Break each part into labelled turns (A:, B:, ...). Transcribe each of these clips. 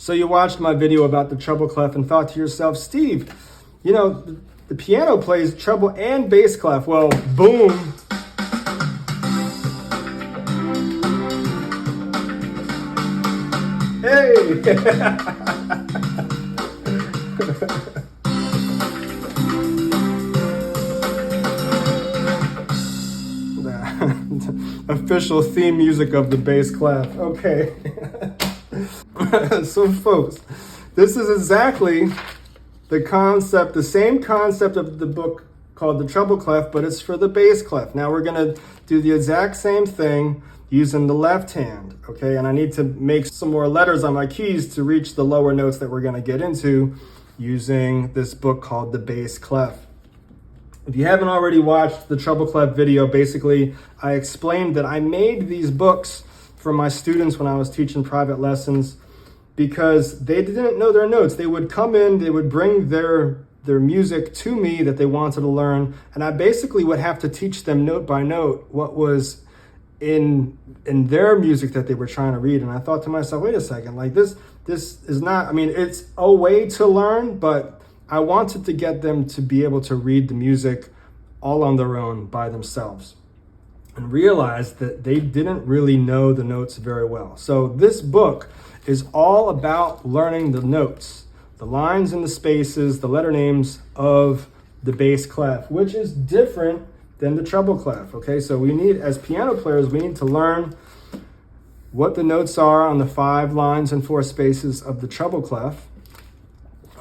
A: So you watched my video about the treble clef and thought to yourself, Steve, you know, the piano plays treble and bass clef. Well, boom. Hey! Official theme music of the bass clef. Okay. So folks, this is exactly the concept, the same concept of the book called the treble clef, but it's for the bass clef. Now we're gonna do the exact same thing using the left hand, okay? And I need to make some more letters on my keys to reach the lower notes that we're gonna get into using this book called the bass clef. If you haven't already watched the treble clef video, basically I explained that I made these books for my students when I was teaching private lessons because they didn't know their notes. They would come in, they would bring their music to me that they wanted to learn, and I basically would have to teach them note by note what was in their music that they were trying to read. And I thought to myself, wait a second, like this is not, I mean, it's a way to learn, but I wanted to get them to be able to read the music all on their own by themselves and realize that they didn't really know the notes very well. So this book is all about learning the notes, the lines and the spaces, the letter names of the bass clef, which is different than the treble clef, okay? So we need, as piano players, we need to learn what the notes are on the 5 lines and 4 spaces of the treble clef,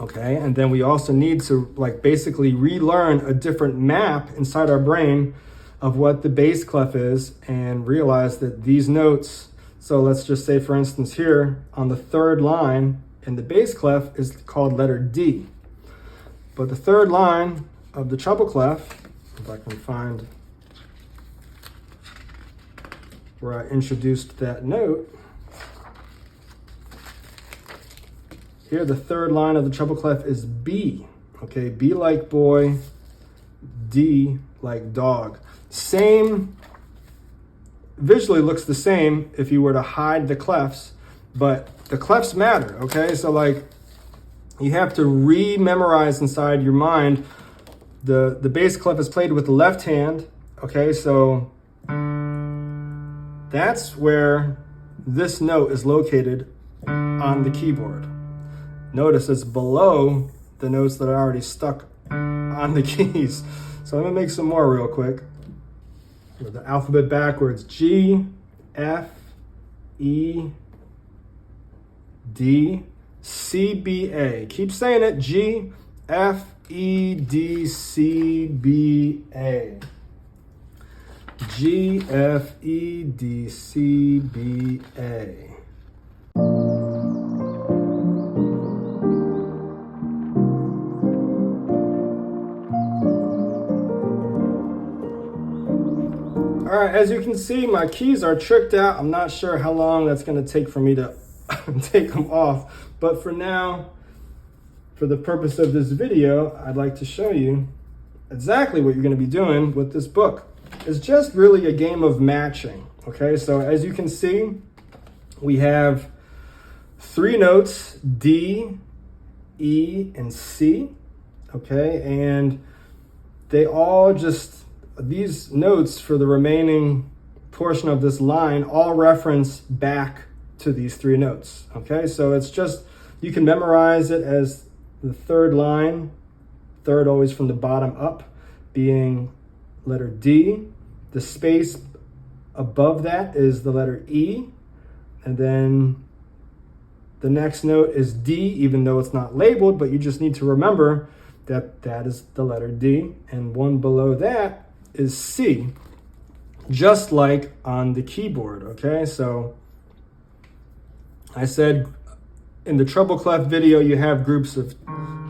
A: okay? And then we also need to like basically relearn a different map inside our brain of what the bass clef is and realize that these notes, so let's just say for instance here on the 3rd line in the bass clef is called letter D. But the 3rd line of the treble clef, if I can find where I introduced that note, here the 3rd line of the treble clef is B, okay? B like boy, D like dog. Same, visually looks the same if you were to hide the clefs, but the clefs matter, okay? So like you have to re-memorize inside your mind the bass clef is played with the left hand, okay? So that's where this note is located on the keyboard. Notice it's below the notes that are already stuck on the keys. So I'm gonna make some more real quick. With the alphabet backwards, G, F, E, D, C, B, A. Keep saying it, G, F, E, D, C, B, A. G, F, E, D, C, B, A. All right, as you can see, my keys are tricked out. I'm not sure how long that's gonna take for me to take them off, but for now, for the purpose of this video, I'd like to show you exactly what you're gonna be doing with this book. It's just really a game of matching, okay? So as you can see, we have 3 notes, D, E, and C, okay? And they all just, these notes for the remaining portion of this line all reference back to these 3 notes, okay? So it's just, you can memorize it as the 3rd line, 3rd always from the bottom up, being letter D. The space above that is the letter E, and then the next note is D, even though it's not labeled, but you just need to remember that that is the letter D, and one below that is C, just like on the keyboard, okay? So I said in the treble clef video, you have groups of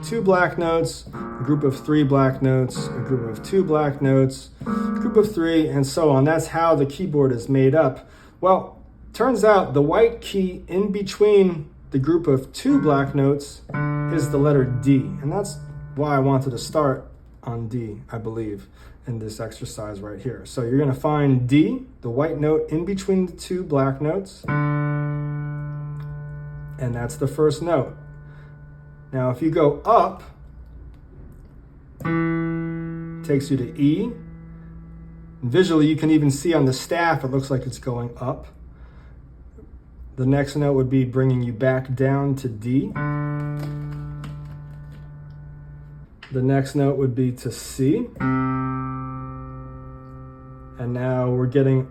A: 2 black notes, a group of 3 black notes, a group of 2 black notes, a group of 3, and so on. That's how the keyboard is made up. Well, turns out the white key in between the group of 2 black notes is the letter D, and that's why I wanted to start on D, I believe, in this exercise right here. So you're gonna find D, the white note in between the 2 black notes, And that's the first note. Now, if you go up, it takes you to E. Visually, you can even see on the staff, it looks like it's going up. The next note would be bringing you back down to D. The next note would be to C. And now we're getting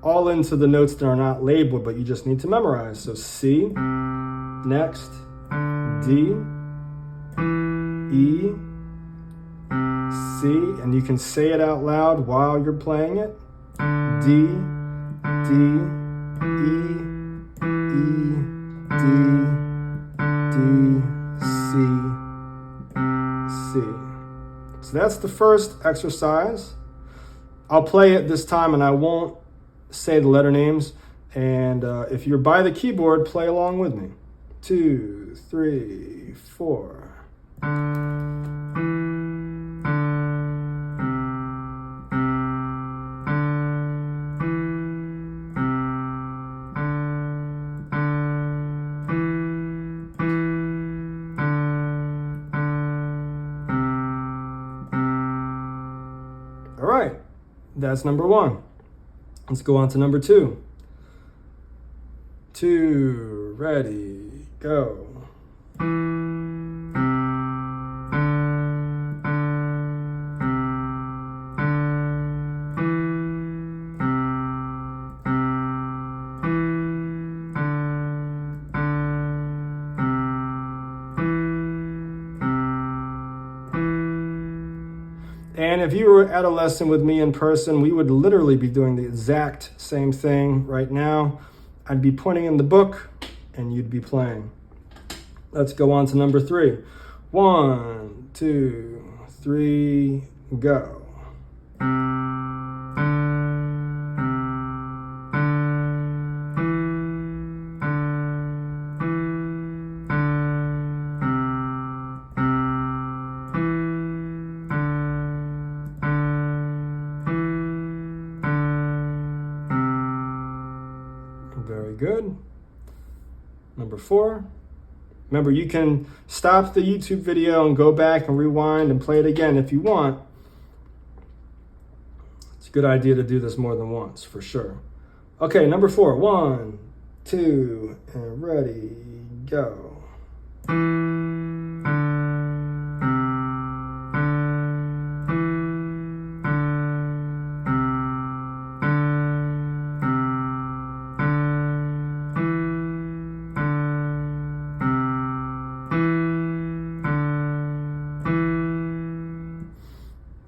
A: all into the notes that are not labeled, but you just need to memorize. So C, next, D, E, C, and you can say it out loud while you're playing it. D, D, E, E, D, D, C, C. So that's the first exercise. I'll play it this time and I won't say the letter names. And if you're by the keyboard, play along with me. 2, 3, 4. All right, that's number 1. Let's go on to number 2. 2, ready, go. And if you were at a lesson with me in person, we would literally be doing the exact same thing right now. I'd be pointing in the book and you'd be playing. Let's go on to number 3. 1, 2, 3, go. Very good. Number 4. Remember, you can stop the YouTube video and go back and rewind and play it again if you want. It's a good idea to do this more than once, for sure. Okay, number 4. 1, 2, and ready, go.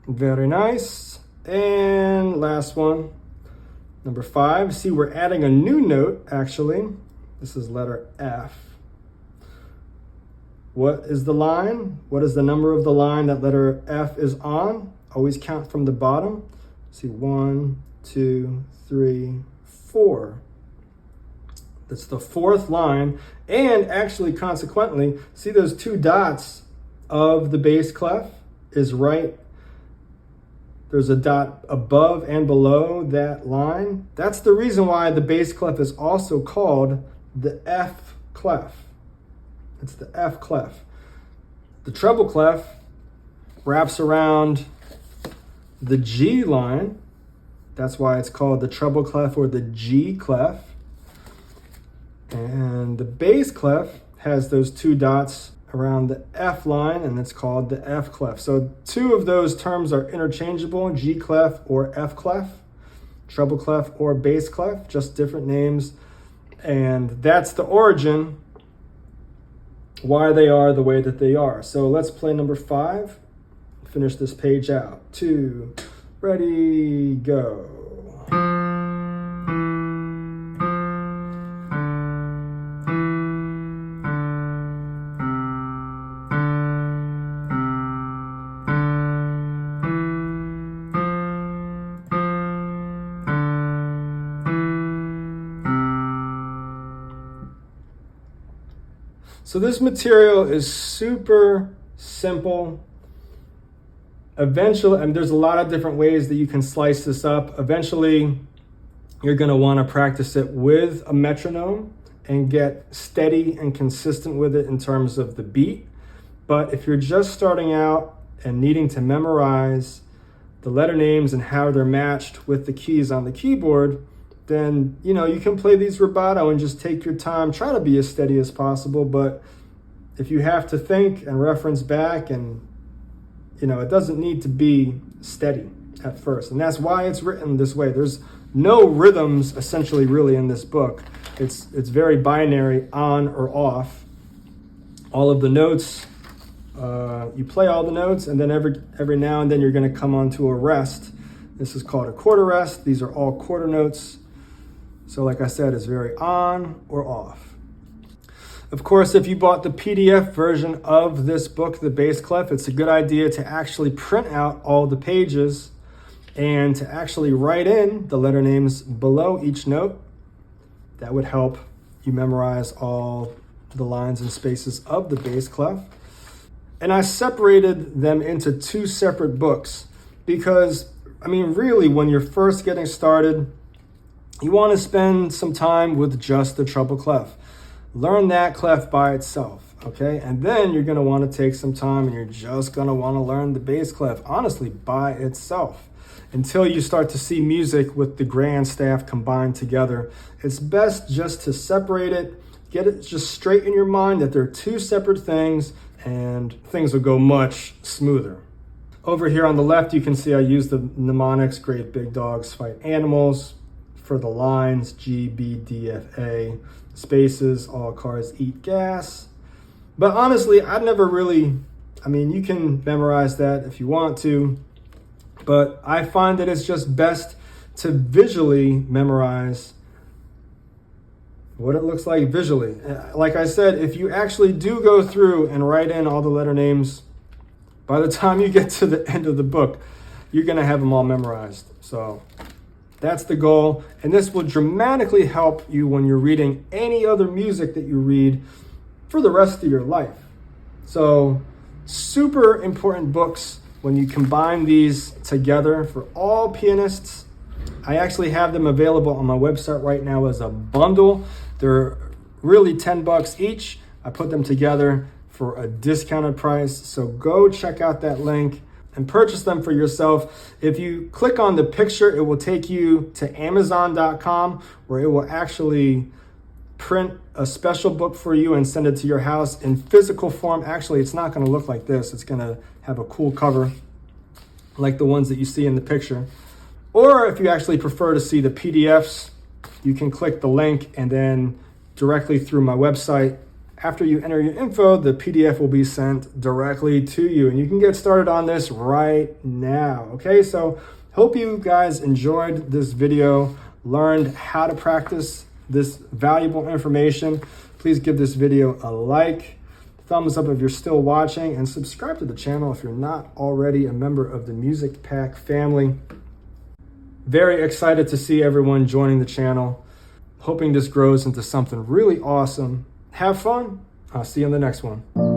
A: Very nice. And last one, number 5. See, we're adding a new note, actually. This is letter F. What is the line? What is the number of the line that letter F is on? Always count from the bottom. See, 1, 2, 3, 4. That's the 4th line. And actually, consequently, see those 2 dots of the bass clef is right. There's a dot above and below that line. That's the reason why the bass clef is also called the F clef. It's the F clef. The treble clef wraps around the G line. That's why it's called the treble clef or the G clef. And the bass clef has those 2 dots around the F line, and it's called the F clef. So 2 of those terms are interchangeable, G clef or F clef, treble clef or bass clef, just different names. And that's the origin, why they are the way that they are. So let's play number 5, finish this page out. 2, ready, go. So this material is super simple. Eventually, there's a lot of different ways that you can slice this up. Eventually, you're going to want to practice it with a metronome. and get steady and consistent with it in terms of the beat. But if you're just starting out and needing to memorize the letter names and how they're matched with the keys on the keyboard, then you can play these rubato and just take your time. Try to be as steady as possible, but if you have to think and reference back, and it doesn't need to be steady at first. And that's why it's written this way. There's no rhythms essentially really in this book. It's very binary, on or off. All of the notes, you play all the notes, and then every now and then you're going to come onto a rest. This is called a quarter rest. These are all quarter notes. So like I said, it's very on or off. Of course, if you bought the PDF version of this book, The Bass Clef, it's a good idea to actually print out all the pages and to actually write in the letter names below each note. That would help you memorize all the lines and spaces of the bass clef. And I separated them into two separate books because, really, when you're first getting started, you want to spend some time with just the treble clef. Learn that clef by itself, okay? And then you're going to want to take some time and you're just going to want to learn the bass clef, honestly, by itself. Until you start to see music with the grand staff combined together. It's best just to separate it, get it just straight in your mind that they're two separate things, and things will go much smoother. Over here on the left, you can see I use the mnemonics, great big dogs fight animals. For the lines, G, B, D, F, A. Spaces, all cars eat gas. But honestly, I've never really, you can memorize that if you want to, but I find that it's just best to visually memorize what it looks like visually. Like I said, if you actually do go through and write in all the letter names, by the time you get to the end of the book, you're going to have them all memorized. So that's the goal. And this will dramatically help you when you're reading any other music that you read for the rest of your life. So super important books when you combine these together for all pianists. I actually have them available on my website right now as a bundle. They're really $10 each. I put them together for a discounted price. So go check out that link and purchase them for yourself. If you click on the picture, it will take you to Amazon.com, where it will actually print a special book for you and send it to your house in physical form. Actually, it's not going to look like this. It's going to have a cool cover like the ones that you see in the picture. Or if you actually prefer to see the PDFs, you can click the link and then directly through my website. After you enter your info, the PDF will be sent directly to you, and you can get started on this right now. Okay, so hope you guys enjoyed this video, learned how to practice this valuable information. Please give this video a like, thumbs up if you're still watching, and subscribe to the channel if you're not already a member of the MUSIKPAK family. Very excited to see everyone joining the channel. Hoping this grows into something really awesome. Have fun. I'll see you on the next one.